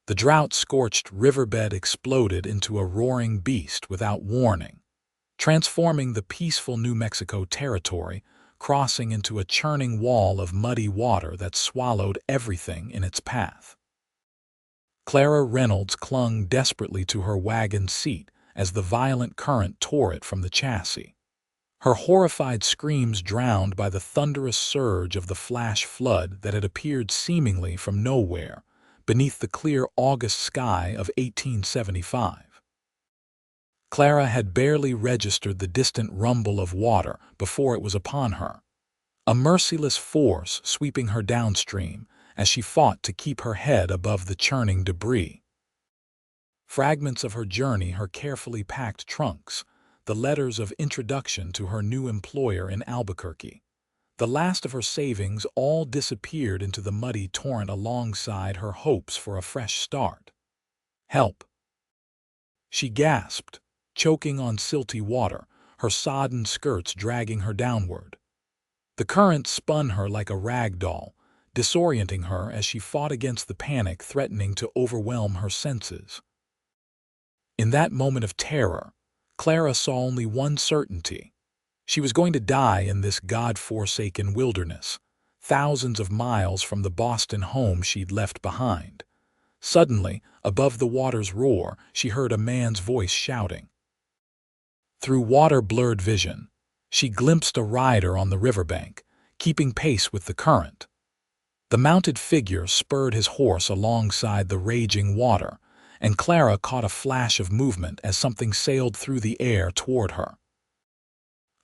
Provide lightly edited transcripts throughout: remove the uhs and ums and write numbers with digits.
The drought-scorched riverbed exploded into a roaring beast without warning, transforming the peaceful New Mexico territory, crossing into a churning wall of muddy water that swallowed everything in its path. Clara Reynolds clung desperately to her wagon seat as the violent current tore it from the chassis. Her horrified screams drowned by the thunderous surge of the flash flood that had appeared seemingly from nowhere beneath the clear August sky of 1875. Clara had barely registered the distant rumble of water before it was upon her, a merciless force sweeping her downstream as she fought to keep her head above the churning debris. Fragments of her journey, her carefully packed trunks, the letters of introduction to her new employer in Albuquerque, the last of her savings all disappeared into the muddy torrent alongside her hopes for a fresh start. "Help!" she gasped, choking on silty water, her sodden skirts dragging her downward. The current spun her like a rag doll, disorienting her as she fought against the panic threatening to overwhelm her senses. In that moment of terror, Clara saw only one certainty. She was going to die in this God-forsaken wilderness, thousands of miles from the Boston home she'd left behind. Suddenly, above the water's roar, she heard a man's voice shouting. Through water-blurred vision, she glimpsed a rider on the riverbank, keeping pace with the current. The mounted figure spurred his horse alongside the raging water, and Clara caught a flash of movement as something sailed through the air toward her.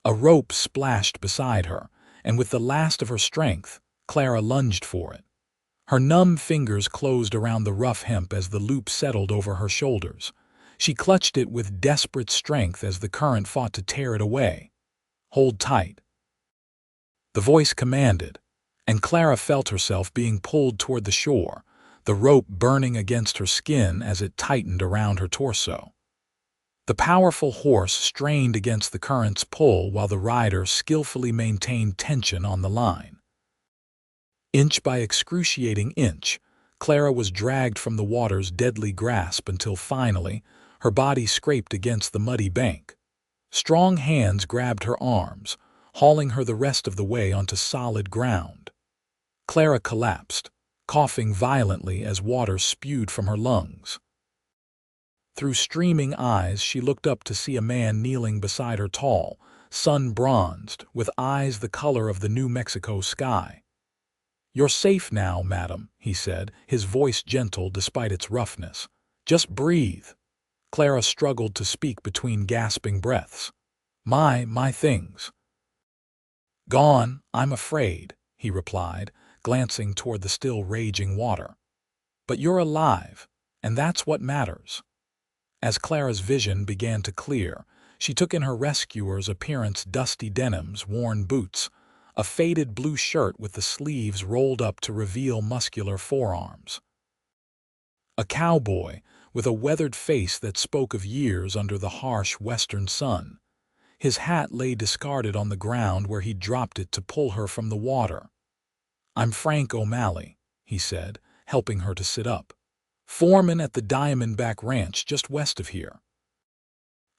A rope splashed beside her, and with the last of her strength, Clara lunged for it. Her numb fingers closed around the rough hemp as the loop settled over her shoulders. She clutched it with desperate strength as the current fought to tear it away. "Hold tight," the voice commanded, and Clara felt herself being pulled toward the shore, the rope burning against her skin as it tightened around her torso. The powerful horse strained against the current's pull while the rider skillfully maintained tension on the line. Inch by excruciating inch, Clara was dragged from the water's deadly grasp until finally, her body scraped against the muddy bank. Strong hands grabbed her arms, hauling her the rest of the way onto solid ground. Clara collapsed, coughing violently as water spewed from her lungs. Through streaming eyes, she looked up to see a man kneeling beside her, tall, sun-bronzed, with eyes the color of the New Mexico sky. "You're safe now, madam," he said, his voice gentle despite its roughness. "Just breathe." Clara struggled to speak between gasping breaths. My things." "Gone, I'm afraid," he replied, glancing toward the still raging water. "But you're alive, and that's what matters." As Clara's vision began to clear, she took in her rescuer's appearance: dusty denims, worn boots, a faded blue shirt with the sleeves rolled up to reveal muscular forearms. A cowboy, with a weathered face that spoke of years under the harsh western sun. His hat lay discarded on the ground where he'd dropped it to pull her from the water. "I'm Frank O'Malley," he said, helping her to sit up. "Foreman at the Diamondback Ranch just west of here."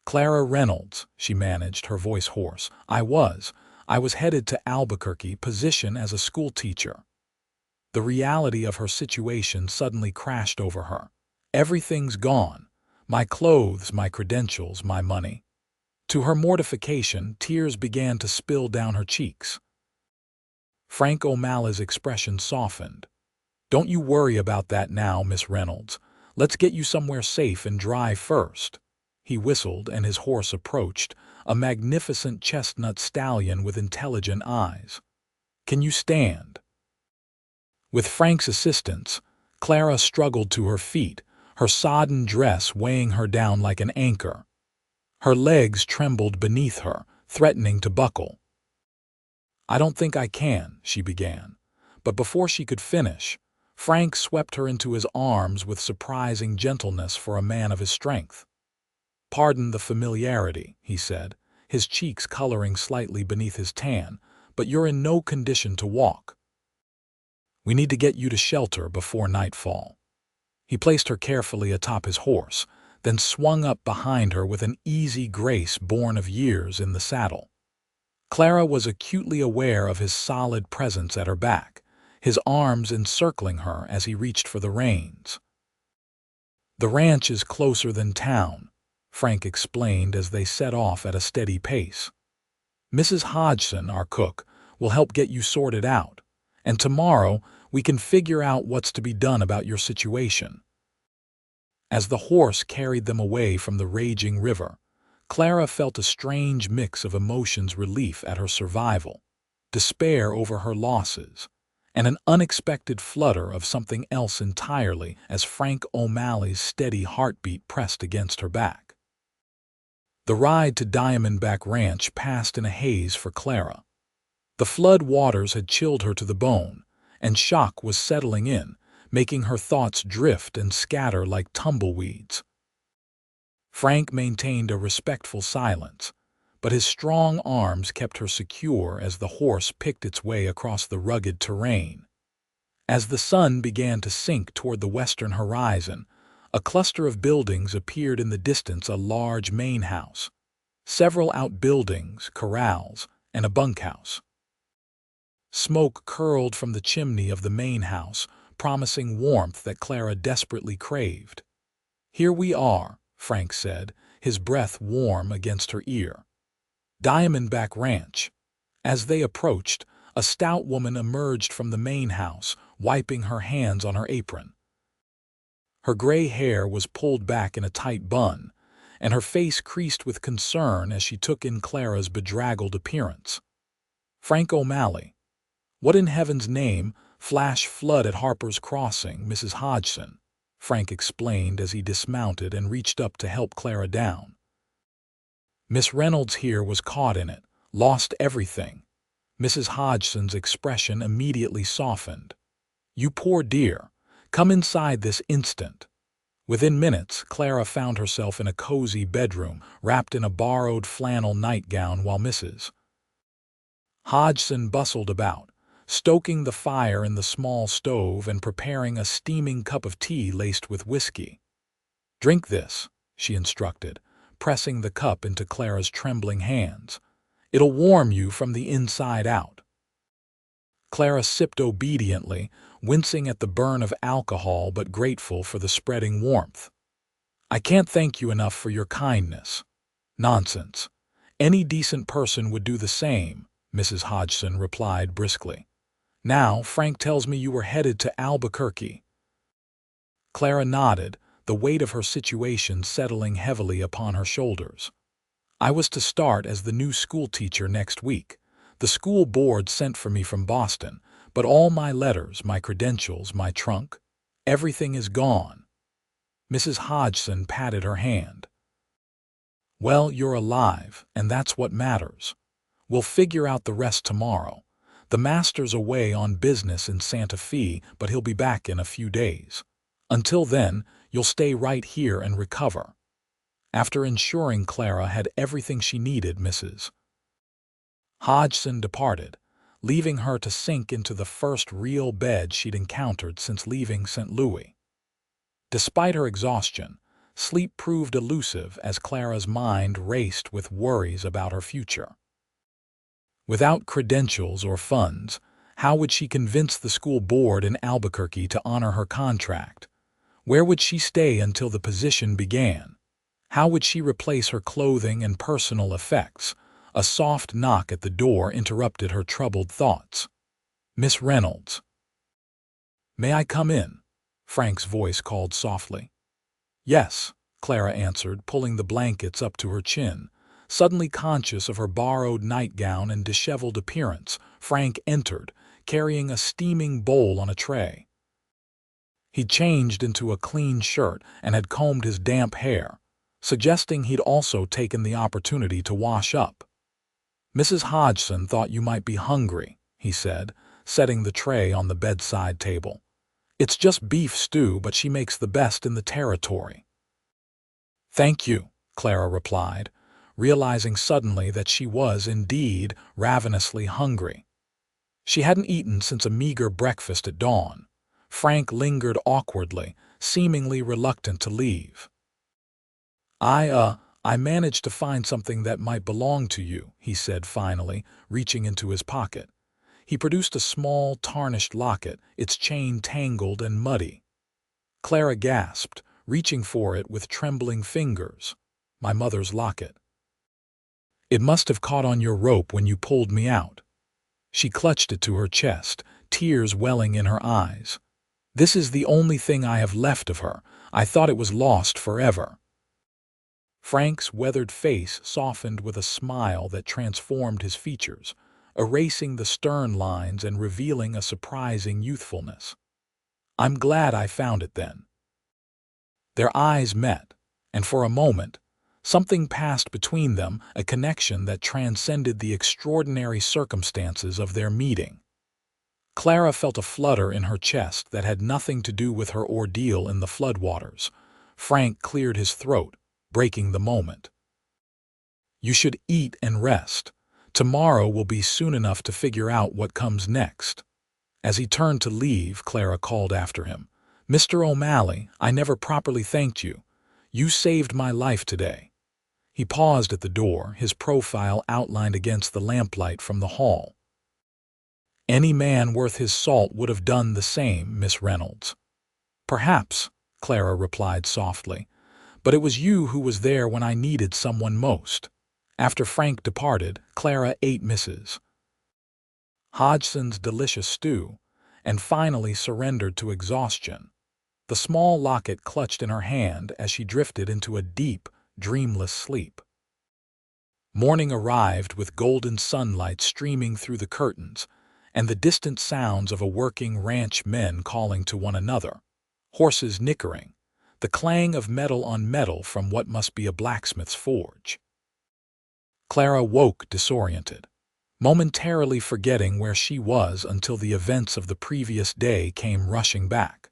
"Clara Reynolds," she managed, her voice hoarse. I was headed to Albuquerque, position as a schoolteacher." The reality of her situation suddenly crashed over her. "Everything's gone. My clothes, my credentials, my money." To her mortification, tears began to spill down her cheeks. Frank O'Malley's expression softened. "Don't you worry about that now, Miss Reynolds. Let's get you somewhere safe and dry first." He whistled, and his horse approached, a magnificent chestnut stallion with intelligent eyes. "Can you stand?" With Frank's assistance, Clara struggled to her feet, her sodden dress weighing her down like an anchor. Her legs trembled beneath her, threatening to buckle. "I don't think I can," she began, but before she could finish, Frank swept her into his arms with surprising gentleness for a man of his strength. "Pardon the familiarity," he said, his cheeks coloring slightly beneath his tan, "but you're in no condition to walk. We need to get you to shelter before nightfall." He placed her carefully atop his horse, then swung up behind her with an easy grace born of years in the saddle. Clara was acutely aware of his solid presence at her back, his arms encircling her as he reached for the reins. "The ranch is closer than town," Frank explained as they set off at a steady pace. "Mrs. Hodgson, our cook, will help get you sorted out, and tomorrow we can figure out what's to be done about your situation." As the horse carried them away from the raging river, Clara felt a strange mix of emotions: relief at her survival, despair over her losses, and an unexpected flutter of something else entirely as Frank O'Malley's steady heartbeat pressed against her back. The ride to Diamondback Ranch passed in a haze for Clara. The flood waters had chilled her to the bone, and shock was settling in, making her thoughts drift and scatter like tumbleweeds. Frank maintained a respectful silence, but his strong arms kept her secure as the horse picked its way across the rugged terrain. As the sun began to sink toward the western horizon, a cluster of buildings appeared in the distance: a large main house, several outbuildings, corrals, and a bunkhouse. Smoke curled from the chimney of the main house, promising warmth that Clara desperately craved. "Here we are," Frank said, his breath warm against her ear. "Diamondback Ranch." As they approached, a stout woman emerged from the main house, wiping her hands on her apron. Her gray hair was pulled back in a tight bun, and her face creased with concern as she took in Clara's bedraggled appearance. "Frank O'Malley." "What in heaven's name?" "Flash flood at Harper's Crossing, Mrs. Hodgson," Frank explained as he dismounted and reached up to help Clara down. "Miss Reynolds here was caught in it, lost everything." Mrs. Hodgson's expression immediately softened. "You poor dear. Come inside this instant." Within minutes, Clara found herself in a cozy bedroom, wrapped in a borrowed flannel nightgown, while Mrs. Hodgson bustled about, stoking the fire in the small stove and preparing a steaming cup of tea laced with whiskey. "Drink this," she instructed, pressing the cup into Clara's trembling hands. "It'll warm you from the inside out." Clara sipped obediently, wincing at the burn of alcohol but grateful for the spreading warmth. "I can't thank you enough for your kindness." "Nonsense. Any decent person would do the same," Mrs. Hodgson replied briskly. "Now, Frank tells me you were headed to Albuquerque." Clara nodded, the weight of her situation settling heavily upon her shoulders. "I was to start as the new schoolteacher next week. The school board sent for me from Boston, but all my letters, my credentials, my trunk, everything is gone." Mrs. Hodgson patted her hand. "Well, you're alive, and that's what matters. We'll figure out the rest tomorrow. The master's away on business in Santa Fe, but he'll be back in a few days. Until then, you'll stay right here and recover." After ensuring Clara had everything she needed, Mrs. Hodgson departed, leaving her to sink into the first real bed she'd encountered since leaving St. Louis. Despite her exhaustion, sleep proved elusive as Clara's mind raced with worries about her future. Without credentials or funds, how would she convince the school board in Albuquerque to honor her contract? Where would she stay until the position began? How would she replace her clothing and personal effects? A soft knock at the door interrupted her troubled thoughts. "Miss Reynolds." "May I come in?" Frank's voice called softly. "Yes," Clara answered, pulling the blankets up to her chin. Suddenly conscious of her borrowed nightgown and disheveled appearance, Frank entered, carrying a steaming bowl on a tray. He'd changed into a clean shirt and had combed his damp hair, suggesting he'd also taken the opportunity to wash up. "Mrs. Hodgson thought you might be hungry," he said, setting the tray on the bedside table. "It's just beef stew, but she makes the best in the territory." "Thank you," Clara replied, realizing suddenly that she was indeed ravenously hungry. She hadn't eaten since a meager breakfast at dawn. Frank lingered awkwardly, seemingly reluctant to leave. I managed to find something that might belong to you," he said finally, reaching into his pocket. He produced a small, tarnished locket, its chain tangled and muddy. Clara gasped, reaching for it with trembling fingers. "My mother's locket. It must have caught on your rope when you pulled me out." She clutched it to her chest, tears welling in her eyes. "This is the only thing I have left of her. I thought it was lost forever." Frank's weathered face softened with a smile that transformed his features, erasing the stern lines and revealing a surprising youthfulness. "I'm glad I found it then." Their eyes met, and for a moment, something passed between them, a connection that transcended the extraordinary circumstances of their meeting. Clara felt a flutter in her chest that had nothing to do with her ordeal in the floodwaters. Frank cleared his throat, breaking the moment. "You should eat and rest. Tomorrow will be soon enough to figure out what comes next." As he turned to leave, Clara called after him, "Mr. O'Malley, I never properly thanked you. You saved my life today." He paused at the door, his profile outlined against the lamplight from the hall. "Any man worth his salt would have done the same, Miss Reynolds." "Perhaps," Clara replied softly, "but it was you who was there when I needed someone most." After Frank departed, Clara ate Mrs. Hodgson's delicious stew, and finally surrendered to exhaustion. The small locket clutched in her hand as she drifted into a deep, dreamless sleep. Morning arrived with golden sunlight streaming through the curtains, and the distant sounds of a working ranch men calling to one another, horses nickering, the clang of metal on metal from what must be a blacksmith's forge. Clara woke disoriented, momentarily forgetting where she was until the events of the previous day came rushing back.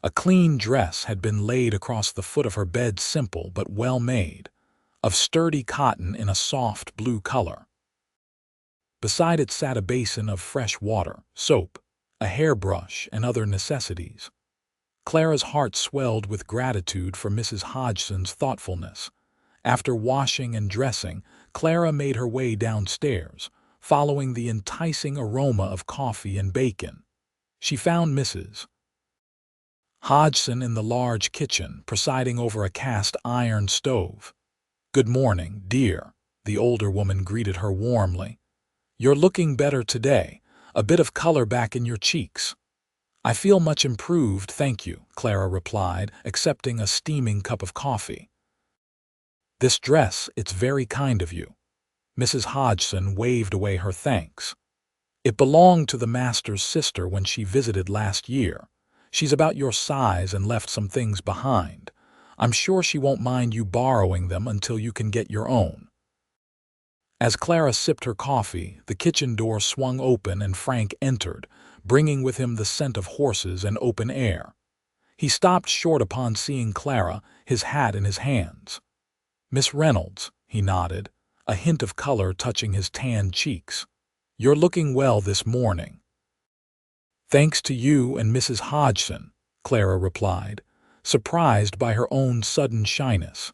A clean dress had been laid across the foot of her bed, simple but well made, of sturdy cotton in a soft blue color. Beside it sat a basin of fresh water, soap, a hairbrush, and other necessities. Clara's heart swelled with gratitude for Mrs. Hodgson's thoughtfulness. After washing and dressing, Clara made her way downstairs, following the enticing aroma of coffee and bacon. She found Mrs. Hodgson in the large kitchen, presiding over a cast-iron stove. "Good morning, dear," the older woman greeted her warmly. "You're looking better today, a bit of color back in your cheeks." "I feel much improved, thank you," Clara replied, accepting a steaming cup of coffee. "This dress, it's very kind of you." Mrs. Hodgson waved away her thanks. "It belonged to the master's sister when she visited last year. She's about your size and left some things behind. I'm sure she won't mind you borrowing them until you can get your own." As Clara sipped her coffee, the kitchen door swung open and Frank entered, bringing with him the scent of horses and open air. He stopped short upon seeing Clara, his hat in his hands. "Miss Reynolds," he nodded, a hint of color touching his tanned cheeks. "You're looking well this morning." "Thanks to you and Mrs. Hodgson," Clara replied, surprised by her own sudden shyness.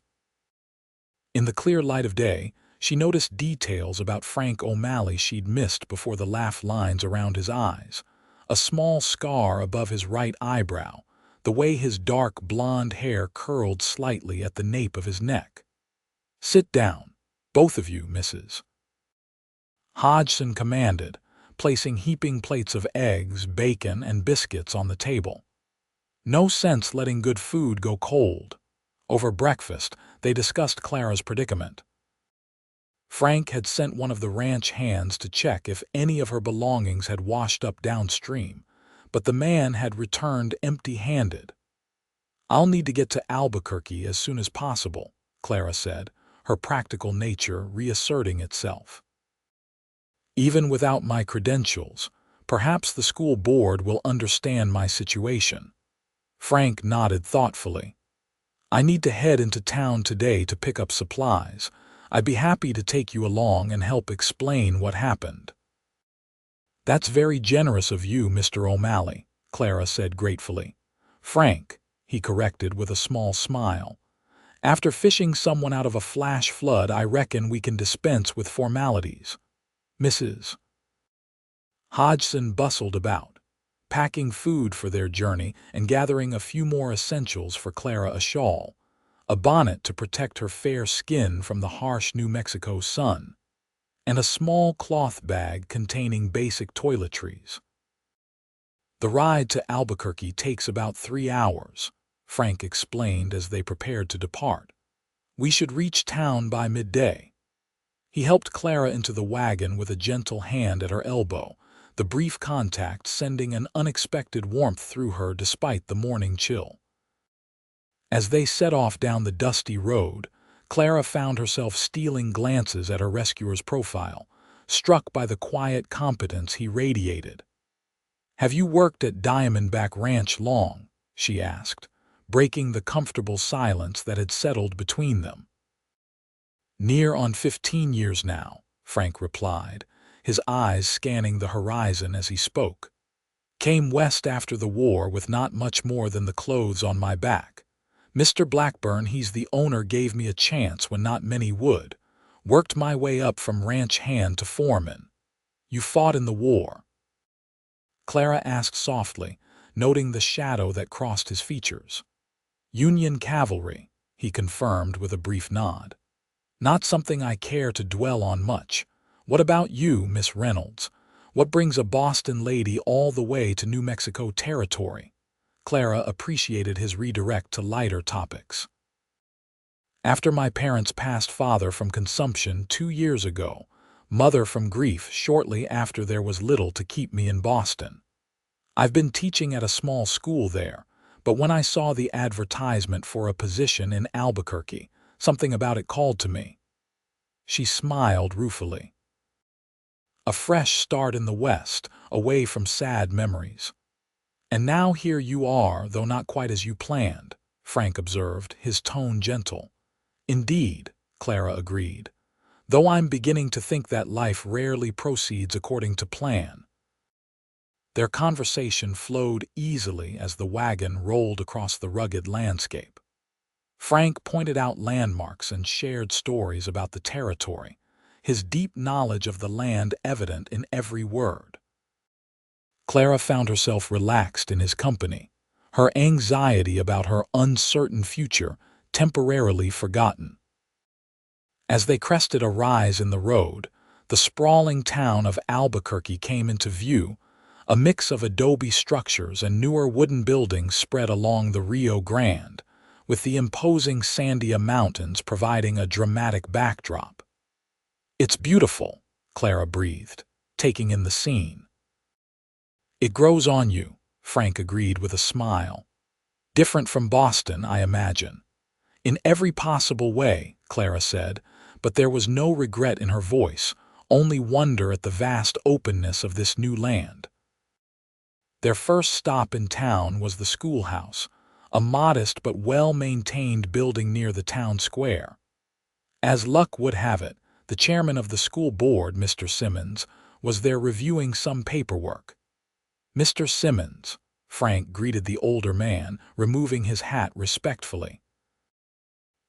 In the clear light of day, she noticed details about Frank O'Malley she'd missed before the laugh lines around his eyes, a small scar above his right eyebrow, the way his dark blonde hair curled slightly at the nape of his neck. "Sit down, both of you, Mrs. Hodgson commanded, placing heaping plates of eggs, bacon, and biscuits on the table. No sense letting good food go cold. Over breakfast, they discussed Clara's predicament. Frank had sent one of the ranch hands to check if any of her belongings had washed up downstream, but the man had returned empty-handed. "I'll need to get to Albuquerque as soon as possible," Clara said, her practical nature reasserting itself. "Even without my credentials, perhaps the school board will understand my situation." Frank nodded thoughtfully. "I need to head into town today to pick up supplies. I'd be happy to take you along and help explain what happened." "That's very generous of you, Mr. O'Malley," Clara said gratefully. "Frank," he corrected with a small smile. After fishing someone out of a flash flood, I reckon we can dispense with formalities. Mrs. Hodgson bustled about, packing food for their journey and gathering a few more essentials for Clara: a shawl, a bonnet to protect her fair skin from the harsh New Mexico sun, and a small cloth bag containing basic toiletries. The ride to Albuquerque takes about 3 hours, Frank explained as they prepared to depart. We should reach town by midday. He helped Clara into the wagon with a gentle hand at her elbow, the brief contact sending an unexpected warmth through her despite the morning chill. As they set off down the dusty road, Clara found herself stealing glances at her rescuer's profile, struck by the quiet competence he radiated. "Have you worked at Diamondback Ranch long?" she asked, breaking the comfortable silence that had settled between them. "Near on 15 years now," Frank replied, his eyes scanning the horizon as he spoke. "Came west after the war with not much more than the clothes on my back. Mr. Blackburn, he's the owner, gave me a chance when not many would. Worked my way up from ranch hand to foreman." "You fought in the war?" Clara asked softly, noting the shadow that crossed his features. "Union cavalry," he confirmed with a brief nod. "Not something I care to dwell on much. What about you, Miss Reynolds? What brings a Boston lady all the way to New Mexico territory?" Clara appreciated his redirect to lighter topics. "After my parents passed, father from consumption 2 years ago, mother from grief shortly after, there was little to keep me in Boston. I've been teaching at a small school there, but when I saw the advertisement for a position in Albuquerque, something about it called to me." She smiled ruefully. "A fresh start in the West, away from sad memories. And now here you are, though not quite as you planned," Frank observed, his tone gentle. "Indeed," Clara agreed, "though I'm beginning to think that life rarely proceeds according to plan." Their conversation flowed easily as the wagon rolled across the rugged landscape. Frank pointed out landmarks and shared stories about the territory, his deep knowledge of the land evident in every word. Clara found herself relaxed in his company, her anxiety about her uncertain future temporarily forgotten. As they crested a rise in the road, the sprawling town of Albuquerque came into view, a mix of adobe structures and newer wooden buildings spread along the Rio Grande, with the imposing Sandia Mountains providing a dramatic backdrop. "It's beautiful," Clara breathed, taking in the scene. "It grows on you," Frank agreed with a smile. "Different from Boston, I imagine." "In every possible way," Clara said, but there was no regret in her voice, only wonder at the vast openness of this new land. Their first stop in town was the schoolhouse, a modest but well-maintained building near the town square. As luck would have it, the chairman of the school board, Mr. Simmons, was there reviewing some paperwork. "Mr. Simmons," Frank greeted the older man, removing his hat respectfully.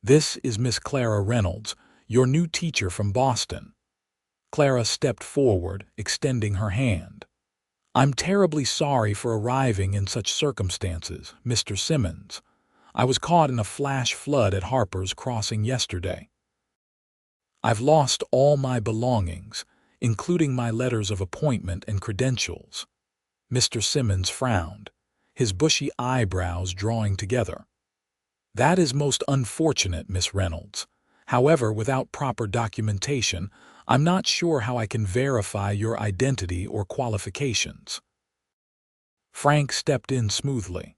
"This is Miss Clara Reynolds, your new teacher from Boston." Clara stepped forward, extending her hand. "I'm terribly sorry for arriving in such circumstances, Mr. Simmons. I was caught in a flash flood at Harper's Crossing yesterday. I've lost all my belongings, including my letters of appointment and credentials." Mr. Simmons frowned, his bushy eyebrows drawing together. "That is most unfortunate, Miss Reynolds. However, without proper documentation, I'm not sure how I can verify your identity or qualifications." Frank stepped in smoothly.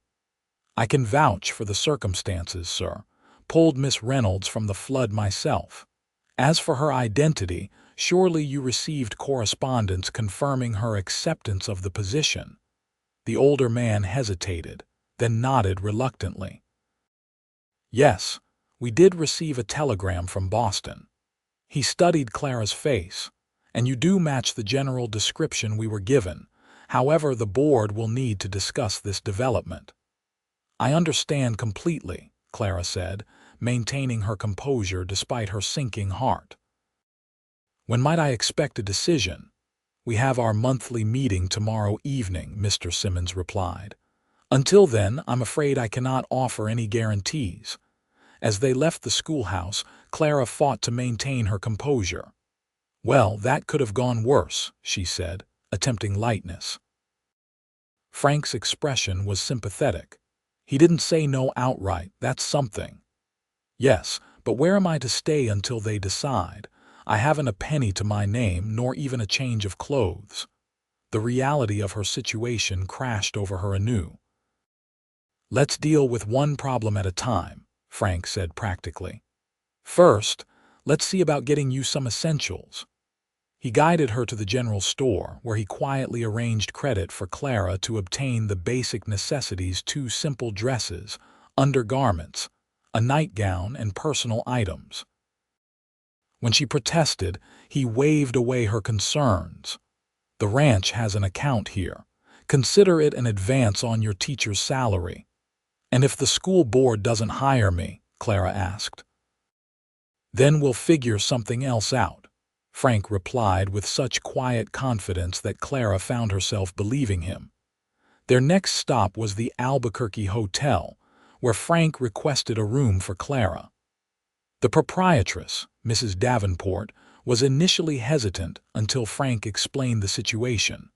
"I can vouch for the circumstances, sir. Pulled Miss Reynolds from the flood myself. As for her identity, surely you received correspondence confirming her acceptance of the position." The older man hesitated, then nodded reluctantly. "Yes, we did receive a telegram from Boston." He studied Clara's face. "And you do match the general description we were given. However, the board will need to discuss this development." I understand completely, Clara said, maintaining her composure despite her sinking heart. When might I expect a decision? We have our monthly meeting tomorrow evening, Mr. Simmons replied. Until then, I'm afraid I cannot offer any guarantees. As they left the schoolhouse, Clara fought to maintain her composure. Well, that could have gone worse, she said, attempting lightness. Frank's expression was sympathetic. He didn't say no outright, that's something. Yes, but where am I to stay until they decide? I haven't a penny to my name, nor even a change of clothes. The reality of her situation crashed over her anew. Let's deal with one problem at a time, Frank said practically. First, let's see about getting you some essentials. He guided her to the general store, where he quietly arranged credit for Clara to obtain the basic necessities: 2 simple dresses, undergarments, a nightgown, and personal items. When she protested, he waved away her concerns. The ranch has an account here. Consider it an advance on your teacher's salary. And if the school board doesn't hire me, Clara asked. Then we'll figure something else out, Frank replied with such quiet confidence that Clara found herself believing him. Their next stop was the Albuquerque Hotel, where Frank requested a room for Clara. The proprietress, Mrs. Davenport, was initially hesitant until Frank explained the situation.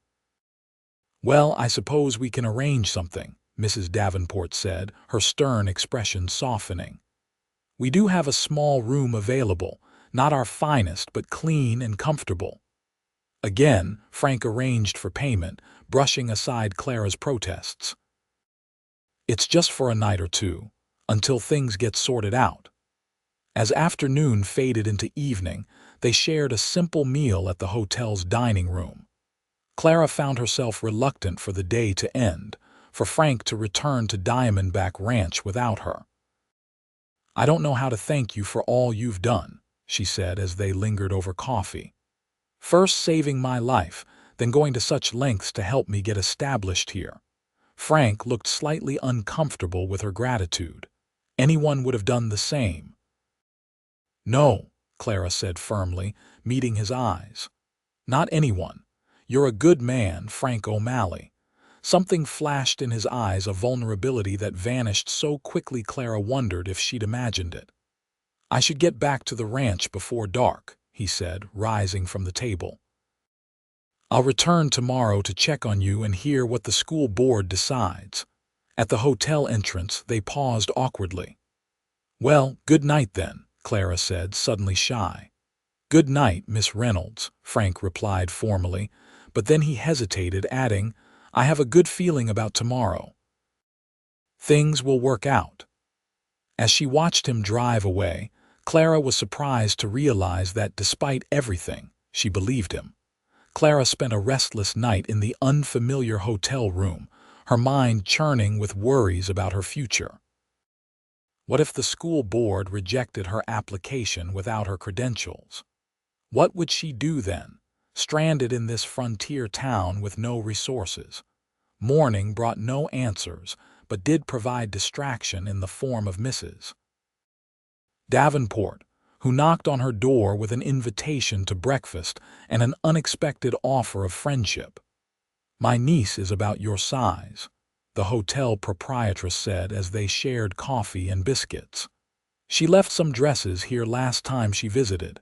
Well, I suppose we can arrange something, Mrs. Davenport said, her stern expression softening. We do have a small room available, not our finest, but clean and comfortable. Again, Frank arranged for payment, brushing aside Clara's protests. It's just for a night or two, until things get sorted out. As afternoon faded into evening, they shared a simple meal at the hotel's dining room. Clara found herself reluctant for the day to end, for Frank to return to Diamondback Ranch without her. I don't know how to thank you for all you've done, she said as they lingered over coffee. First saving my life, then going to such lengths to help me get established here. Frank looked slightly uncomfortable with her gratitude. Anyone would have done the same. No, Clara said firmly, meeting his eyes. Not anyone. You're a good man, Frank O'Malley. Something flashed in his eyes, a vulnerability that vanished so quickly Clara wondered if she'd imagined it. I should get back to the ranch before dark, he said, rising from the table. I'll return tomorrow to check on you and hear what the school board decides. At the hotel entrance, they paused awkwardly. Well, good night then, Clara said, suddenly shy. Good night, Miss Reynolds, Frank replied formally, but then he hesitated, adding, I have a good feeling about tomorrow. Things will work out. As she watched him drive away, Clara was surprised to realize that despite everything, she believed him. Clara spent a restless night in the unfamiliar hotel room, her mind churning with worries about her future. What if the school board rejected her application without her credentials? What would she do then, stranded in this frontier town with no resources? Morning brought no answers, but did provide distraction in the form of Mrs. Davenport, who knocked on her door with an invitation to breakfast and an unexpected offer of friendship. My niece is about your size, the hotel proprietress said as they shared coffee and biscuits. She left some dresses here last time she visited.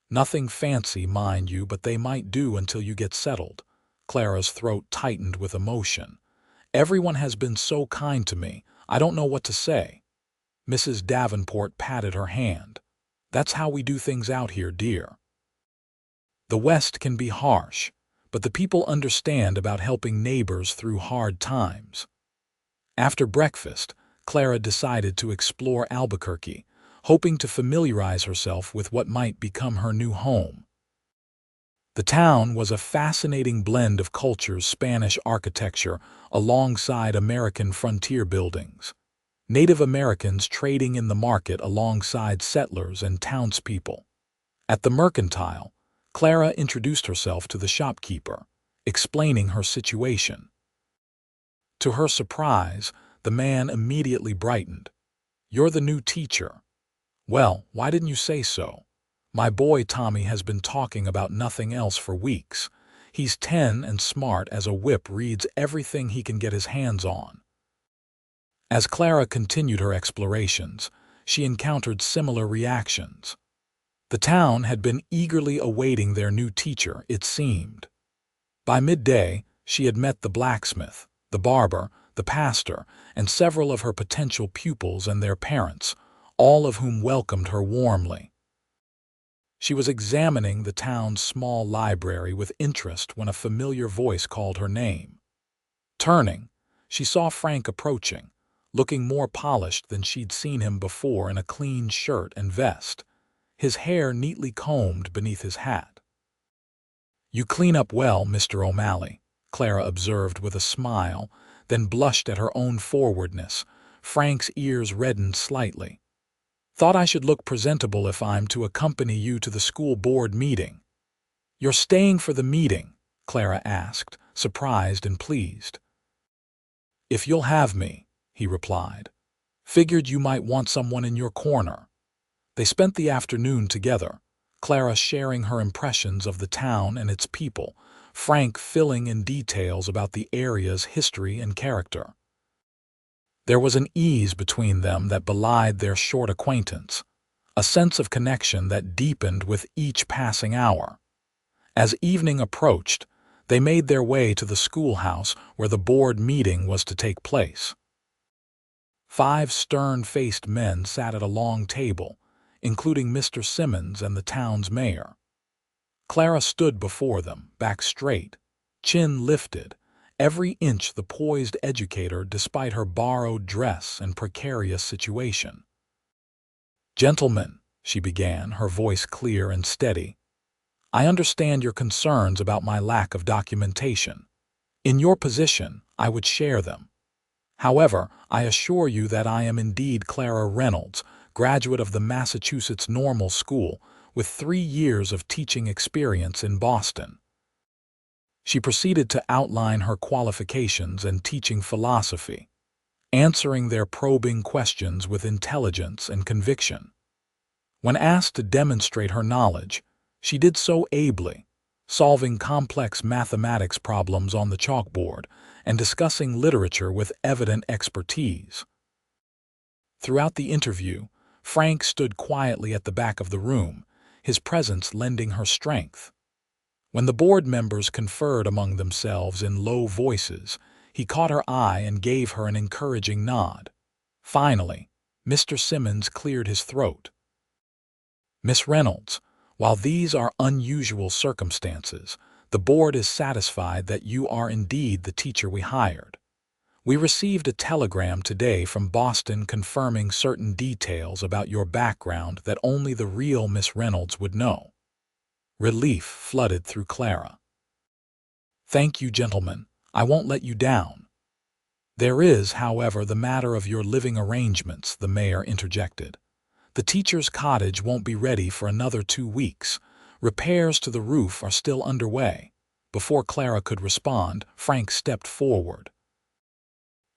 Nothing fancy, mind you, but they might do until you get settled. Clara's throat tightened with emotion. Everyone has been so kind to me, I don't know what to say. Mrs. Davenport patted her hand. That's how we do things out here, dear. The West can be harsh, but the people understand about helping neighbors through hard times. After breakfast, Clara decided to explore Albuquerque, hoping to familiarize herself with what might become her new home. The town was a fascinating blend of cultures: Spanish architecture alongside American frontier buildings, Native Americans trading in the market alongside settlers and townspeople. At the mercantile, Clara introduced herself to the shopkeeper, explaining her situation. To her surprise, The man immediately brightened. "You're the new teacher. Well, why didn't you say so? My boy Tommy has been talking about nothing else for weeks. He's 10 and smart as a whip, reads everything he can get his hands on." As Clara continued her explorations, she encountered similar reactions. The town had been eagerly awaiting their new teacher, it seemed. By midday, she had met the blacksmith, the barber, the pastor, and several of her potential pupils and their parents, all of whom welcomed her warmly. She was examining the town's small library with interest when a familiar voice called her name. Turning, she saw Frank approaching, looking more polished than she'd seen him before in a clean shirt and vest, his hair neatly combed beneath his hat. "You clean up well, Mr. O'Malley," Clara observed with a smile, then blushed at her own forwardness. Frank's ears reddened slightly. "Thought I should look presentable if I'm to accompany you to the school board meeting." "You're staying for the meeting?" Clara asked, surprised and pleased. "If you'll have me," he replied. "Figured you might want someone in your corner." They spent the afternoon together, Clara sharing her impressions of the town and its people, Frank filling in details about the area's history and character. There was an ease between them that belied their short acquaintance, a sense of connection that deepened with each passing hour. As evening approached, they made their way to the schoolhouse where the board meeting was to take place. 5 stern-faced men sat at a long table, including Mr. Simmons and the town's mayor. Clara stood before them, back straight, chin lifted, every inch the poised educator despite her borrowed dress and precarious situation. "Gentlemen," she began, her voice clear and steady, "I understand your concerns about my lack of documentation. In your position, I would share them. However, I assure you that I am indeed Clara Reynolds, graduate of the Massachusetts Normal School, with 3 years of teaching experience in Boston." She proceeded to outline her qualifications and teaching philosophy, answering their probing questions with intelligence and conviction. When asked to demonstrate her knowledge, she did so ably, solving complex mathematics problems on the chalkboard and discussing literature with evident expertise. Throughout the interview, Frank stood quietly at the back of the room, his presence lending her strength. When the board members conferred among themselves in low voices, he caught her eye and gave her an encouraging nod. Finally, Mr. Simmons cleared his throat. "Miss Reynolds, while these are unusual circumstances, the board is satisfied that you are indeed the teacher we hired. We received a telegram today from Boston confirming certain details about your background that only the real Miss Reynolds would know." Relief flooded through Clara. "Thank you, gentlemen. I won't let you down." "There is, however, the matter of your living arrangements," the mayor interjected. "The teacher's cottage won't be ready for another 2 weeks. Repairs to the roof are still underway." Before Clara could respond, Frank stepped forward.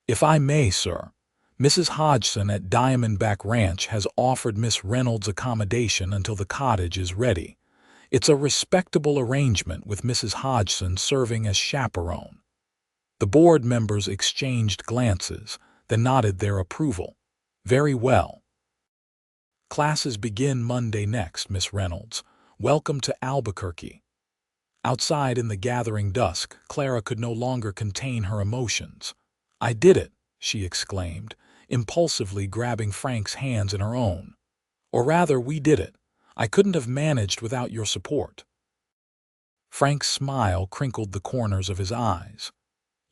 "If I may, sir, Mrs. Hodgson at Diamondback Ranch has offered Miss Reynolds accommodation until the cottage is ready. It's a respectable arrangement with Mrs. Hodgson serving as chaperone." The board members exchanged glances, then nodded their approval. "Very well. Classes begin Monday next, Miss Reynolds. Welcome to Albuquerque." Outside in the gathering dusk, Clara could no longer contain her emotions. "I did it," she exclaimed, impulsively grabbing Frank's hands in her own. "Or rather, we did it. I couldn't have managed without your support." Frank's smile crinkled the corners of his eyes.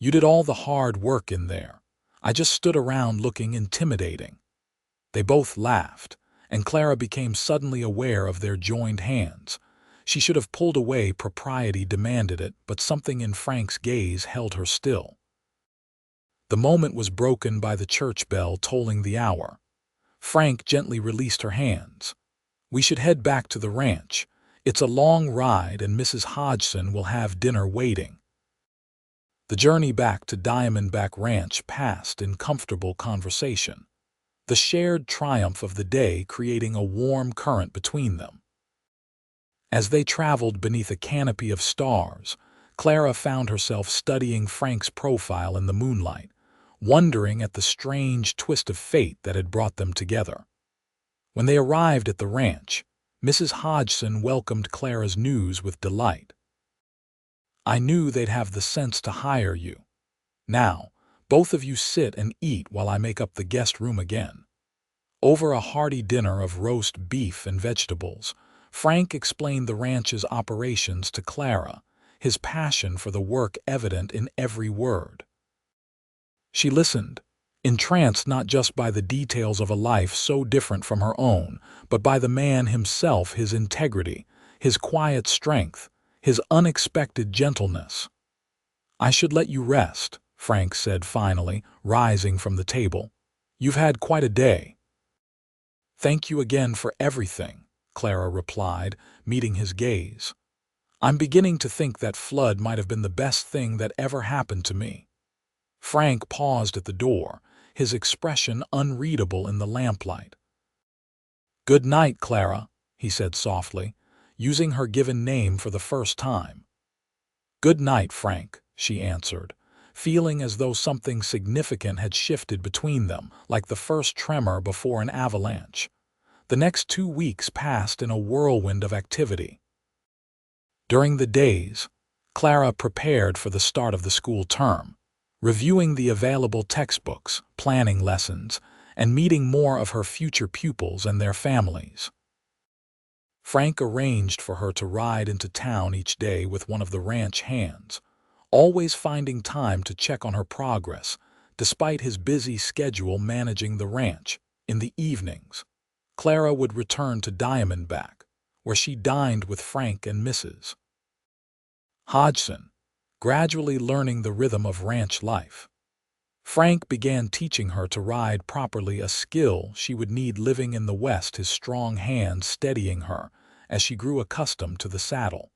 "You did all the hard work in there. I just stood around looking intimidating." They both laughed, and Clara became suddenly aware of their joined hands. She should have pulled away, propriety demanded it, but something in Frank's gaze held her still. The moment was broken by the church bell tolling the hour. Frank gently released her hands. "We should head back to the ranch. It's a long ride and Mrs. Hodgson will have dinner waiting." The journey back to Diamondback Ranch passed in comfortable conversation, the shared triumph of the day creating a warm current between them. As they traveled beneath a canopy of stars, Clara found herself studying Frank's profile in the moonlight, wondering at the strange twist of fate that had brought them together. When they arrived at the ranch, Mrs. Hodgson welcomed Clara's news with delight. "I knew they'd have the sense to hire you. Now, both of you sit and eat while I make up the guest room again." Over a hearty dinner of roast beef and vegetables, Frank explained the ranch's operations to Clara, his passion for the work evident in every word. She listened, entranced not just by the details of a life so different from her own, but by the man himself, his integrity, his quiet strength, his unexpected gentleness. "I should let you rest," Frank said finally, rising from the table. "You've had quite a day." "Thank you again for everything," Clara replied, meeting his gaze. "I'm beginning to think that flood might have been the best thing that ever happened to me." Frank paused at the door, his expression unreadable in the lamplight. "Good night, Clara," he said softly, using her given name for the first time. "Good night, Frank," she answered, feeling as though something significant had shifted between them, like the first tremor before an avalanche. The next 2 weeks passed in a whirlwind of activity. During the days, Clara prepared for the start of the school term, reviewing the available textbooks, planning lessons, and meeting more of her future pupils and their families. Frank arranged for her to ride into town each day with one of the ranch hands, always finding time to check on her progress, despite his busy schedule managing the ranch. In the evenings, Clara would return to Diamondback, where she dined with Frank and Mrs. Hodgson, gradually learning the rhythm of ranch life. Frank began teaching her to ride properly, a skill she would need living in the West, his strong hands steadying her as she grew accustomed to the saddle.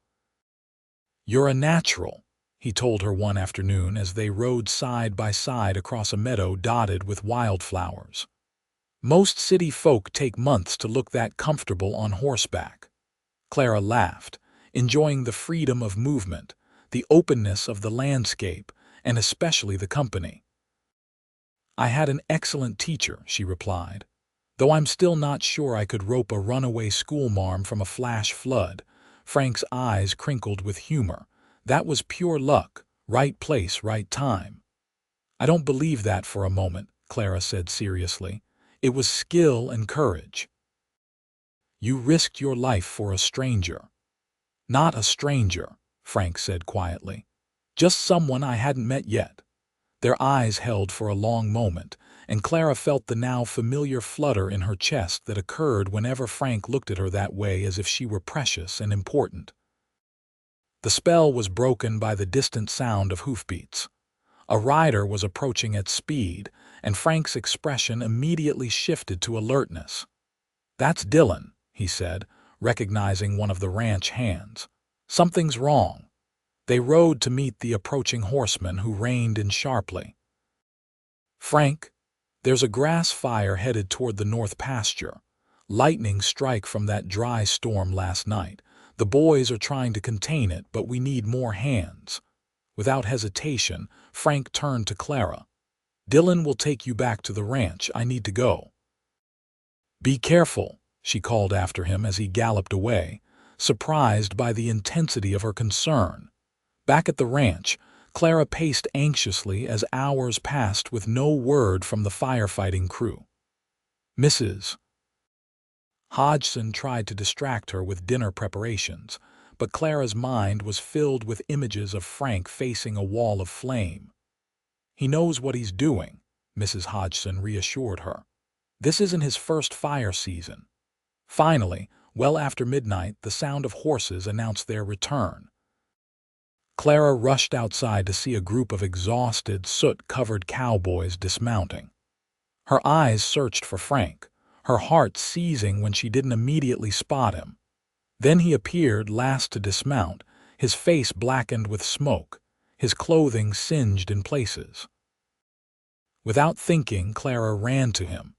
"You're a natural," he told her one afternoon as they rode side by side across a meadow dotted with wildflowers. "Most city folk take months to look that comfortable on horseback." Clara laughed, enjoying the freedom of movement, the openness of the landscape, and especially the company. "I had an excellent teacher," she replied, "though I'm still not sure I could rope a runaway schoolmarm from a flash flood." Frank's eyes crinkled with humor. "That was pure luck, right place, right time." "I don't believe that for a moment," Clara said seriously. "It was skill and courage. You risked your life for a stranger." "Not a stranger," Frank said quietly. "Just someone I hadn't met yet." Their eyes held for a long moment, and Clara felt the now familiar flutter in her chest that occurred whenever Frank looked at her that way, as if she were precious and important. The spell was broken by the distant sound of hoofbeats. A rider was approaching at speed, and Frank's expression immediately shifted to alertness. "That's Dylan," he said, recognizing one of the ranch hands. "Something's wrong." They rode to meet the approaching horseman, who reined in sharply. "Frank, there's a grass fire headed toward the north pasture. Lightning strike from that dry storm last night. The boys are trying to contain it, but we need more hands." Without hesitation, Frank turned to Clara. "Dylan will take you back to the ranch. I need to go." "Be careful," she called after him as he galloped away, surprised by the intensity of her concern. Back at the ranch, Clara paced anxiously as hours passed with no word from the firefighting crew. Mrs. Hodgson tried to distract her with dinner preparations, but Clara's mind was filled with images of Frank facing a wall of flame. "He knows what he's doing," Mrs. Hodgson reassured her. "This isn't his first fire season." Finally, well after midnight, the sound of horses announced their return. Clara rushed outside to see a group of exhausted, soot-covered cowboys dismounting. Her eyes searched for Frank, her heart seizing when she didn't immediately spot him. Then he appeared last to dismount, his face blackened with smoke, his clothing singed in places. Without thinking, Clara ran to him.